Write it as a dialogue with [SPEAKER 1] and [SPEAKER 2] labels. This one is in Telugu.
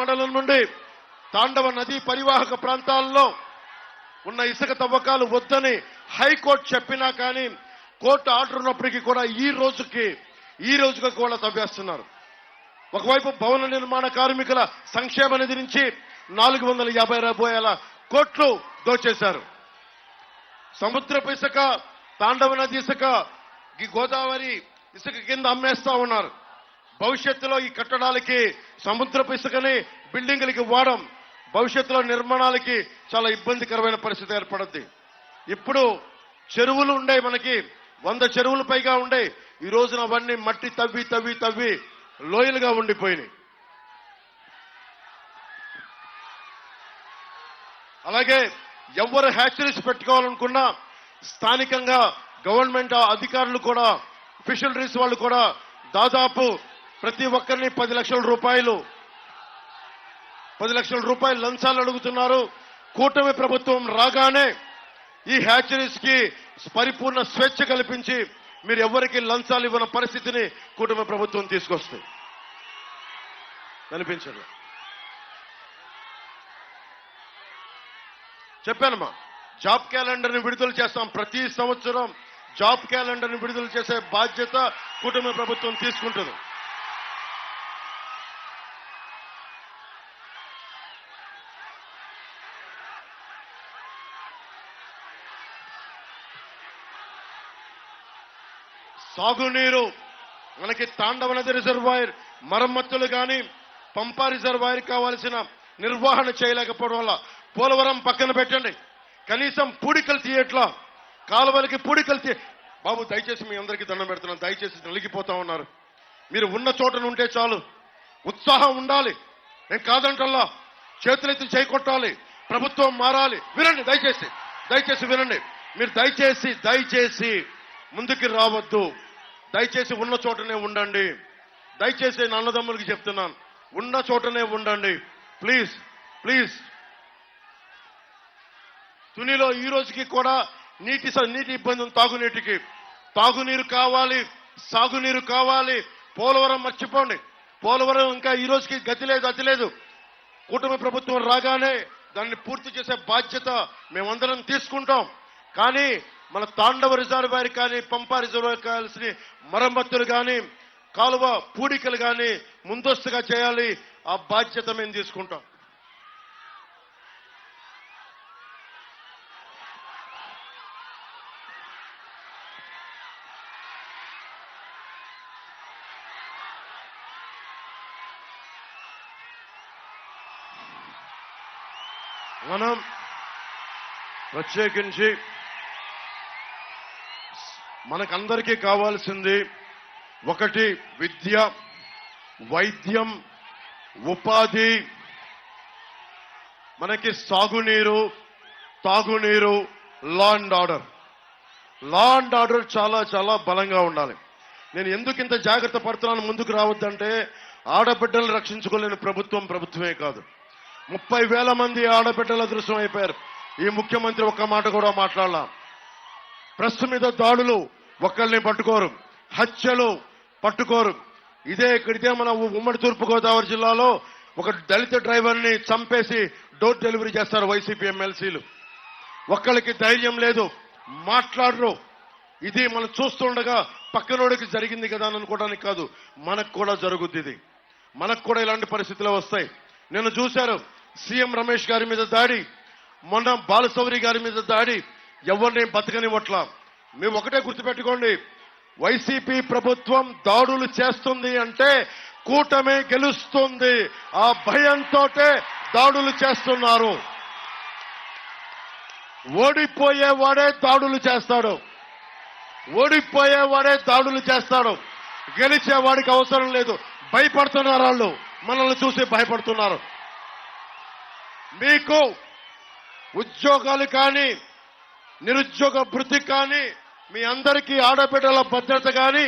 [SPEAKER 1] మండలం నుండి తాండవ నదీ పరివాహక ప్రాంతాల్లో ఉన్న ఇసుక తవ్వకాలు వద్దని హైకోర్టు చెప్పినా కానీ కోర్టు ఆర్డర్ ఉన్నప్పటికీ కూడా ఈ రోజుకి కూడా తవ్వేస్తున్నారు. ఒకవైపు భవన నిర్మాణ కార్మికుల సంక్షేమ నిధి నుంచి 450 కోట్లు దోచేశారు. సముద్రపు ఇసుక, తాండవ నది ఇసుక, ఈ గోదావరి ఇసుక కింద అమ్మేస్తా ఉన్నారు. భవిష్యత్తులో ఈ కట్టడాలకి సముద్రపు ఇసుకని బిల్డింగులకి వాడడం భవిష్యత్తులో నిర్మాణాలకి చాలా ఇబ్బందికరమైన పరిస్థితి ఏర్పడుద్ది. ఇప్పుడు చెరువులు ఉండే మనకి 100 చెరువులు పైగా ఉండే ఈ రోజున అవన్నీ మట్టి తవ్వి లోయలుగా ఉండిపోయినాయి. అలాగే ఎవరు హ్యాచరీస్ పెట్టుకోవాలనుకున్నా స్థానికంగా గవర్నమెంట్ అధికారులు కూడా ఫిషరీస్ వాళ్ళు కూడా దాదాపు ప్రతి ఒక్కరిని 10 లక్షల రూపాయలు లంచాలు అడుగుతున్నారు. కూటమి ప్రభుత్వం రాగానే ఈ హ్యాచరీస్ కి పరిపూర్ణ స్వేచ్ఛ కల్పించి మీరు ఎవరికి లంచాలు ఇవ్వని పరిస్థితిని కూటమి ప్రభుత్వం తీసుకొస్తుంది. కనిపించదు. చెప్పానమ్మా, జాబ్ క్యాలెండర్ని విడుదల చేస్తాం. ప్రతి సంవత్సరం జాబ్ క్యాలెండర్ని విడుదల చేసే బాధ్యత కూటమి ప్రభుత్వం తీసుకుంటుంది. సాగునీరు మనకి తాండవ నది రిజర్వాయర్ మరమ్మతులు కానీ పంపా రిజర్వాయర్ కావాల్సిన నిర్వహణ చేయలేకపోవడం వల్ల పోలవరం పక్కన పెట్టండి, కనీసం పూడికలు తీయట్లా, కాలువలకి పూడికలు బాబు దయచేసి మీ అందరికీ దండం పెడుతున్నాను, దయచేసి నలిగిపోతా ఉన్నారు. మీరు ఉన్న చోటను ఉంటే చాలు, ఉత్సాహం ఉండాలి. నేను కాదంటల్లా, చేతులెత్తి చేయకొట్టాలి, ప్రభుత్వం మారాలి. వినండి, దయచేసి వినండి. మీరు దయచేసి ముందుకు రావద్దు. దయచేసి ఉన్న చోటనే ఉండండి. దయచేసి అన్నదమ్ములకి చెప్తున్నాను, ఉన్న చోటనే ఉండండి. ప్లీజ్. తునిలో ఈ రోజుకి కూడా నీటి ఇబ్బంది ఉంది. తాగునీరు కావాలి, సాగునీరు కావాలి. పోలవరం మర్చిపోండి. పోలవరం ఇంకా ఈ రోజుకి గతి లేదు. కూటమి ప్రభుత్వం రాగానే దాన్ని పూర్తి చేసే బాధ్యత మేమందరం తీసుకుంటాం. కానీ మన తాండవ రిజర్వాయర్ కానీ పంపా రిజర్వాయర్ కావాల్సిన మరమ్మతులు కానీ కాలువ పూడికలు కానీ ముందస్తుగా చేయాలి. ఆ బాధ్యత మేము తీసుకుంటాం. మనం ప్రత్యేకించి మనకందరికీ కావాల్సింది ఒకటి విద్య, వైద్యం, ఉపాధి, మనకి సాగునీరు, తాగునీరు, లా అండ్ ఆర్డర్ చాలా బలంగా ఉండాలి. నేను ఎందుకు ఇంత జాగ్రత్త పడుతున్నాను ముందుకు రావద్దంటే, ఆడబిడ్డలు రక్షించుకోలేని ప్రభుత్వమే కాదు. 30,000 మంది ఆడబిడ్డల అదృశ్యం అయిపోయారు. ఈ ముఖ్యమంత్రి ఒక్క మాట కూడా మాట్లాడలా. ప్రెస్ మీద దాడులు ఒక్కళ్ళని పట్టుకోరు, హత్యలు పట్టుకోరు. ఇదే మన ఉమ్మడి తూర్పుగోదావరి జిల్లాలో ఒక దళిత డ్రైవర్ని చంపేసి డోర్ డెలివరీ చేస్తారు వైసీపీ ఎమ్మెల్సీలు. ఒక్కళ్ళకి ధైర్యం లేదు, మాట్లాడరు. ఇది మనం చూస్తుండగా పక్కనోడికి జరిగింది కదా అని అనుకోవడానికి కాదు, మనకు కూడా జరుగుద్ది. ఇది మనకు కూడా ఇలాంటి పరిస్థితులు వస్తాయి. నేను చూశారు సీఎం రమేష్ గారి మీద దాడి, మొన్న బాలశౌరి గారి మీద దాడి, ఎవరిని బతకనివ్వట్లా. మేము ఒకటే గుర్తుపెట్టుకోండి, వైసీపీ ప్రభుత్వం దాడులు చేస్తుంది అంటే కూటమి గెలుస్తుంది. ఆ భయంతో దాడులు చేస్తున్నారు. ఓడిపోయేవాడే దాడులు చేస్తాడు. గెలిచేవాడికి అవసరం లేదు. భయపడుతున్నారు వాళ్ళు, మనల్ని చూసి భయపడుతున్నారు. మీకు ఉద్యోగాలు కానీ నిరుద్యోగ భృతి కానీ మీ అందరికీ ఆడబిడ్డల భద్రత కానీ